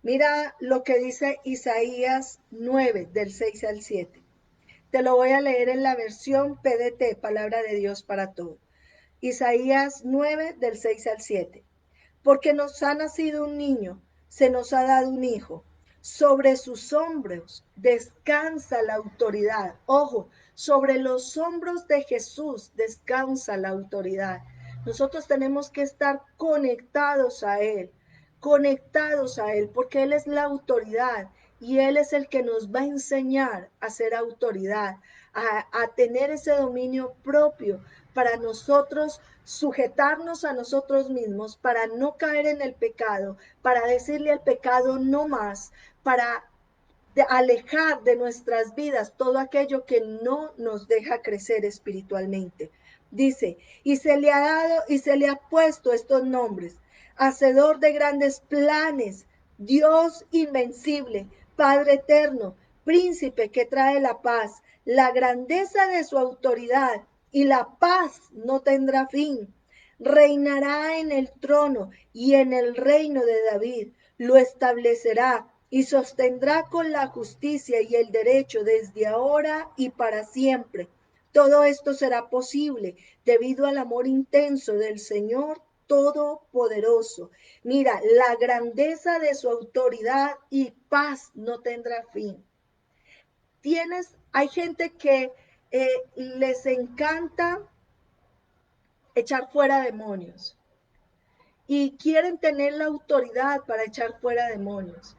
Mira lo que dice Isaías 9, del 6 al 7. Te lo voy a leer en la versión PDT, Palabra de Dios para Todos. Isaías 9, del 6 al 7. Porque nos ha nacido un niño, se nos ha dado un hijo. Sobre sus hombros descansa la autoridad. Ojo, sobre los hombros de Jesús descansa la autoridad. Nosotros tenemos que estar conectados a Él, porque Él es la autoridad y Él es el que nos va a enseñar a ser autoridad, a tener ese dominio propio para nosotros sujetarnos a nosotros mismos, para no caer en el pecado, para decirle al pecado no más, para alejar de nuestras vidas todo aquello que no nos deja crecer espiritualmente. Dice, y se le ha dado y se le ha puesto estos nombres: hacedor de grandes planes, Dios invencible, Padre eterno, príncipe que trae la paz. La grandeza de su autoridad y la paz no tendrá fin. Reinará en el trono y en el reino de David. Lo establecerá y sostendrá con la justicia y el derecho desde ahora y para siempre. Todo esto será posible debido al amor intenso del Señor Todopoderoso. Mira, la grandeza de su autoridad y paz no tendrá fin. Hay gente que les encanta echar fuera demonios y quieren tener la autoridad para echar fuera demonios.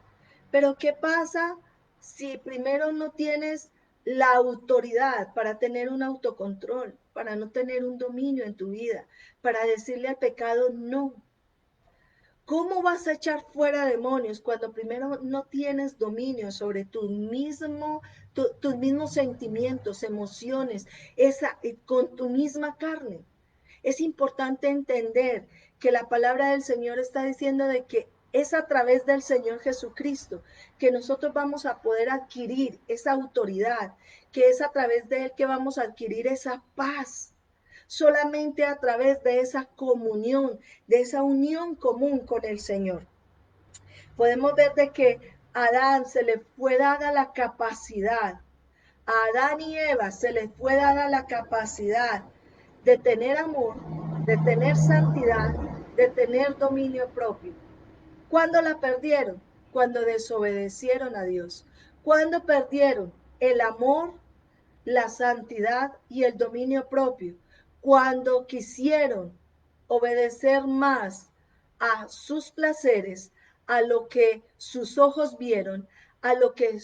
Pero ¿qué pasa si primero no tienes la autoridad para tener un autocontrol, para no tener un dominio en tu vida, para decirle al pecado no? ¿Cómo vas a echar fuera demonios cuando primero no tienes dominio sobre tus mismos sentimientos, emociones, con tu misma carne? Es importante entender que la palabra del Señor está diciendo de que es a través del Señor Jesucristo que nosotros vamos a poder adquirir esa autoridad, que es a través de Él que vamos a adquirir esa paz. Solamente a través de esa comunión, de esa unión común con el Señor. Podemos ver de que a Adán se le fue dada la capacidad, a Adán y Eva se les fue dada la capacidad de tener amor, de tener santidad, de tener dominio propio. ¿Cuándo la perdieron? Cuando desobedecieron a Dios. ¿Cuándo perdieron el amor, la santidad y el dominio propio? Cuando quisieron obedecer más a sus placeres, a lo que sus ojos vieron, a lo que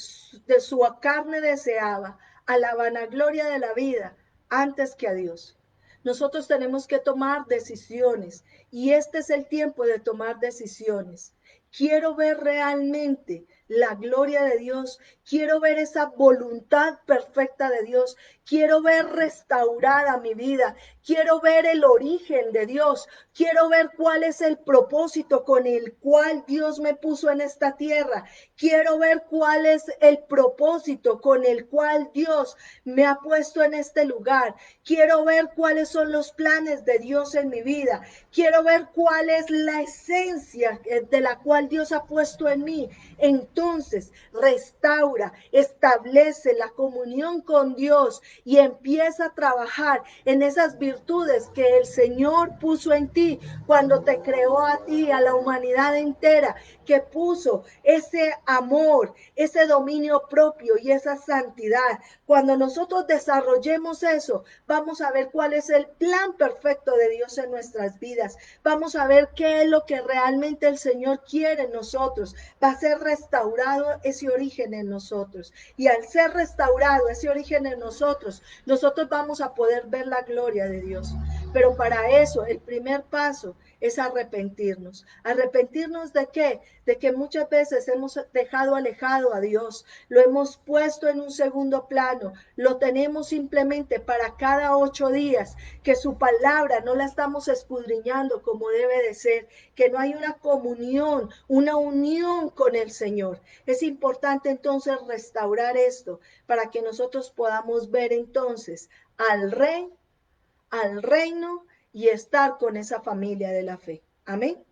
de su carne deseaba, a la vanagloria de la vida, antes que a Dios. Nosotros tenemos que tomar decisiones y este es el tiempo de tomar decisiones. Quiero ver realmente la gloria de Dios, quiero ver esa voluntad perfecta de Dios, quiero ver restaurada mi vida, quiero ver el origen de Dios, quiero ver cuál es el propósito con el cual Dios me puso en esta tierra, quiero ver cuál es el propósito con el cual Dios me ha puesto en este lugar, quiero ver cuáles son los planes de Dios en mi vida, quiero ver cuál es la esencia de la cual Dios ha puesto en mí. Entonces restaura, establece la comunión con Dios y empieza a trabajar en esas virtudes que el Señor puso en ti cuando te creó a ti, a la humanidad entera, que puso ese amor, ese dominio propio y esa santidad. Cuando nosotros desarrollemos eso, vamos a ver cuál es el plan perfecto de Dios en nuestras vidas. Vamos a ver qué es lo que realmente el Señor quiere en nosotros. Va a ser restaurado ese origen en nosotros. Y al ser restaurado ese origen en nosotros, nosotros vamos a poder ver la gloria de Dios. Pero para eso, el primer paso es arrepentirnos. ¿Arrepentirnos de qué? De que muchas veces hemos dejado alejado a Dios, lo hemos puesto en un segundo plano, lo tenemos simplemente para cada 8 días, que su palabra no la estamos escudriñando como debe de ser, que no hay una comunión, una unión con el Señor. Es importante entonces restaurar esto para que nosotros podamos ver entonces al Rey, al reino y estar con esa familia de la fe. Amén.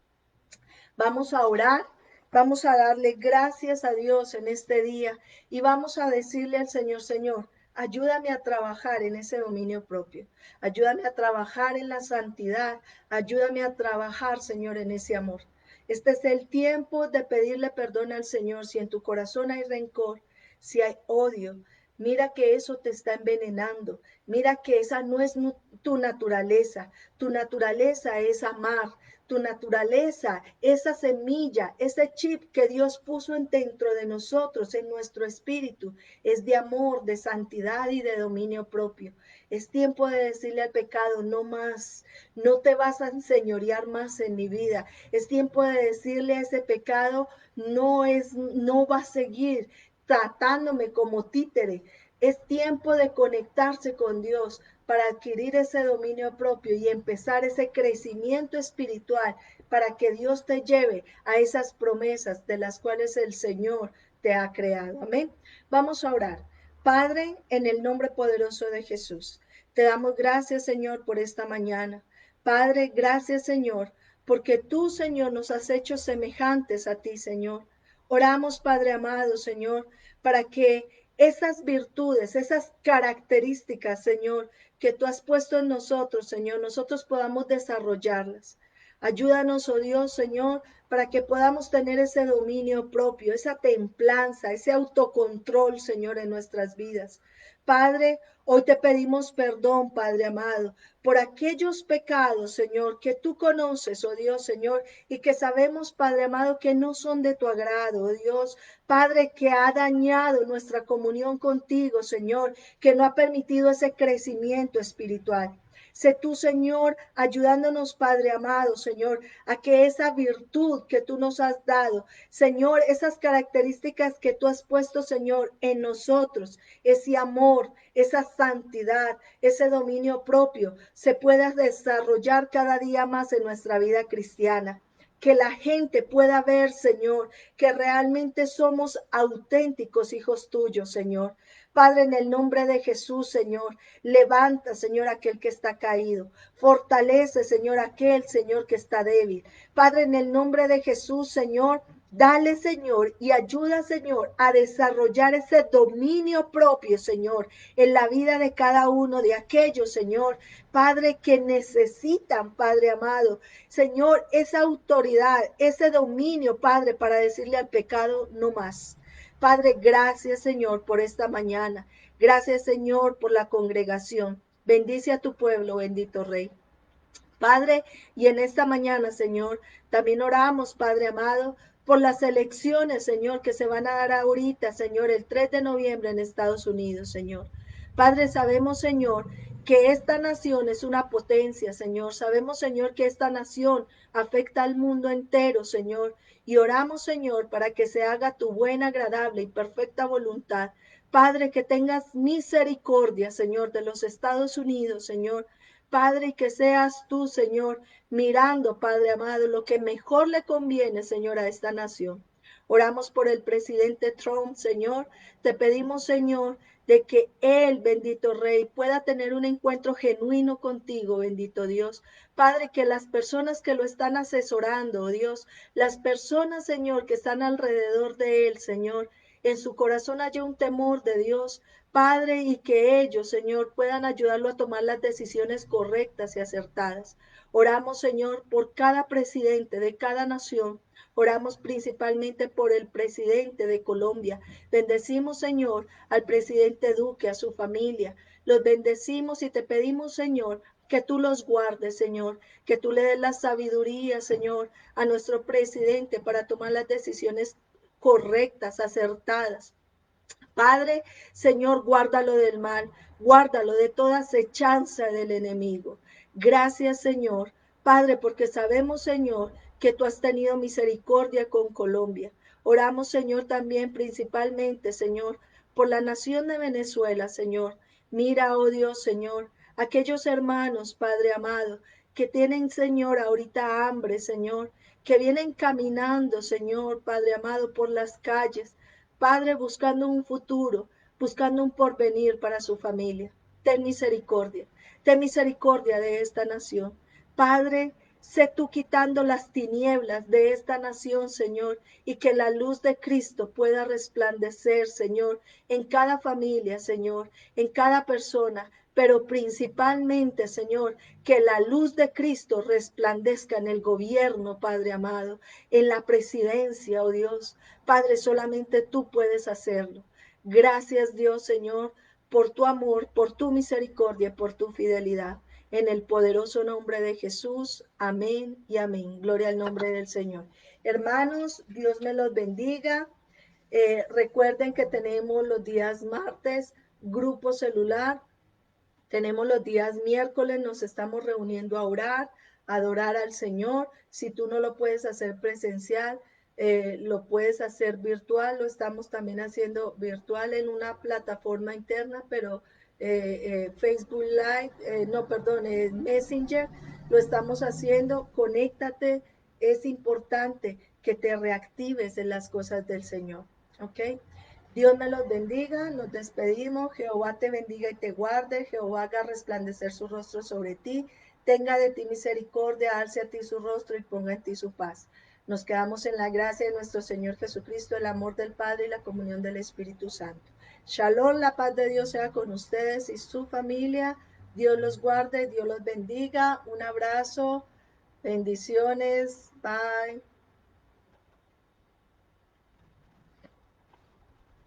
Vamos a orar, vamos a darle gracias a Dios en este día y vamos a decirle al Señor, Señor, ayúdame a trabajar en ese dominio propio, ayúdame a trabajar en la santidad, ayúdame a trabajar, Señor, en ese amor. Este es el tiempo de pedirle perdón al Señor. Si en tu corazón hay rencor, si hay odio, mira que eso te está envenenando. Mira que esa no es tu naturaleza. Tu naturaleza es amar. Tu naturaleza, esa semilla, ese chip que Dios puso dentro de nosotros, en nuestro espíritu, es de amor, de santidad y de dominio propio. Es tiempo de decirle al pecado, no más, no te vas a enseñorear más en mi vida. Es tiempo de decirle a ese pecado, no va a seguir tratándome como títere. Es tiempo de conectarse con Dios para adquirir ese dominio propio y empezar ese crecimiento espiritual para que Dios te lleve a esas promesas de las cuales el Señor te ha creado. Amén. Vamos a orar. Padre, en el nombre poderoso de Jesús, te damos gracias, Señor, por esta mañana. Padre, gracias, Señor, porque tú, Señor, nos has hecho semejantes a ti, Señor. Oramos, Padre amado, Señor, para que esas virtudes, esas características, Señor, que tú has puesto en nosotros, Señor, nosotros podamos desarrollarlas. Ayúdanos, oh Dios, Señor, para que podamos tener ese dominio propio, esa templanza, ese autocontrol, Señor, en nuestras vidas. Padre, hoy te pedimos perdón, Padre amado, por aquellos pecados, Señor, que tú conoces, oh Dios, Señor, y que sabemos, Padre amado, que no son de tu agrado, oh Dios. Padre, que ha dañado nuestra comunión contigo, Señor, que no ha permitido ese crecimiento espiritual. Sé tú, Señor, ayudándonos, Padre amado, Señor, a que esa virtud que tú nos has dado, Señor, esas características que tú has puesto, Señor, en nosotros, ese amor, esa santidad, ese dominio propio, se pueda desarrollar cada día más en nuestra vida cristiana. Que la gente pueda ver, Señor, que realmente somos auténticos hijos tuyos, Señor. Padre, en el nombre de Jesús, Señor, levanta, Señor, aquel que está caído. Fortalece, Señor, aquel, Señor, que está débil. Padre, en el nombre de Jesús, Señor, dale, Señor, y ayuda, Señor, a desarrollar ese dominio propio, Señor, en la vida de cada uno de aquellos, Señor, Padre, que necesitan, Padre amado, Señor, esa autoridad, ese dominio, Padre, para decirle al pecado no más. Padre, gracias, Señor, por esta mañana. Gracias, Señor, por la congregación. Bendice a tu pueblo, bendito Rey. Padre, y en esta mañana, Señor, también oramos, Padre amado, por las elecciones, Señor, que se van a dar ahorita, Señor, el 3 de noviembre en Estados Unidos, Señor. Padre, sabemos, Señor, que esta nación es una potencia, Señor. Sabemos, Señor, que esta nación afecta al mundo entero, Señor. Y oramos, Señor, para que se haga tu buena, agradable y perfecta voluntad. Padre, que tengas misericordia, Señor, de los Estados Unidos, Señor. Padre, y que seas tú, Señor, mirando, Padre amado, lo que mejor le conviene, Señor, a esta nación. Oramos por el presidente Trump, Señor. Te pedimos, Señor, de que él, bendito Rey, pueda tener un encuentro genuino contigo, bendito Dios. Padre, que las personas que lo están asesorando, oh Dios, las personas, Señor, que están alrededor de él, Señor, en su corazón haya un temor de Dios, Padre, y que ellos, Señor, puedan ayudarlo a tomar las decisiones correctas y acertadas. Oramos, Señor, por cada presidente de cada nación. Oramos principalmente por el presidente de Colombia. Bendecimos, Señor, al presidente Duque, a su familia. Los bendecimos y te pedimos, Señor, que tú los guardes, Señor, que tú le des la sabiduría, Señor, a nuestro presidente para tomar las decisiones correctas, acertadas. Padre, Señor, guárdalo del mal, guárdalo de toda acechanza del enemigo. Gracias, Señor, Padre, porque sabemos, Señor, que tú has tenido misericordia con Colombia. Oramos, Señor, también principalmente, Señor, por la nación de Venezuela, Señor. Mira, oh Dios, Señor, aquellos hermanos, Padre amado, que tienen, Señor, ahorita hambre, Señor, que vienen caminando, Señor, Padre amado, por las calles, Padre, buscando un futuro, buscando un porvenir para su familia. Ten misericordia de esta nación. Padre, sé tú quitando las tinieblas de esta nación, Señor, y que la luz de Cristo pueda resplandecer, Señor, en cada familia, Señor, en cada persona. pero principalmente, Señor, que la luz de Cristo resplandezca en el gobierno, Padre amado, en la presidencia, oh Dios. Padre, solamente tú puedes hacerlo. Gracias, Dios, Señor, por tu amor, por tu misericordia, por tu fidelidad. En el poderoso nombre de Jesús, amén y amén. Gloria al nombre del Señor. Hermanos, Dios me los bendiga. Recuerden que tenemos los días martes grupo celular, tenemos los días miércoles, nos estamos reuniendo a orar, a adorar al Señor. Si tú no lo puedes hacer presencial, lo puedes hacer virtual, lo estamos también haciendo virtual en una plataforma interna, pero Facebook Live, no, perdón, Messenger, lo estamos haciendo. Conéctate, es importante que te reactives en las cosas del Señor, ¿ok? Dios me los bendiga, nos despedimos, Jehová te bendiga y te guarde, Jehová haga resplandecer su rostro sobre ti, tenga de ti misericordia, alce a ti su rostro y ponga en ti su paz. Nos quedamos en la gracia de nuestro Señor Jesucristo, el amor del Padre y la comunión del Espíritu Santo. Shalom, la paz de Dios sea con ustedes y su familia. Dios los guarde, Dios los bendiga. Un abrazo, bendiciones, bye.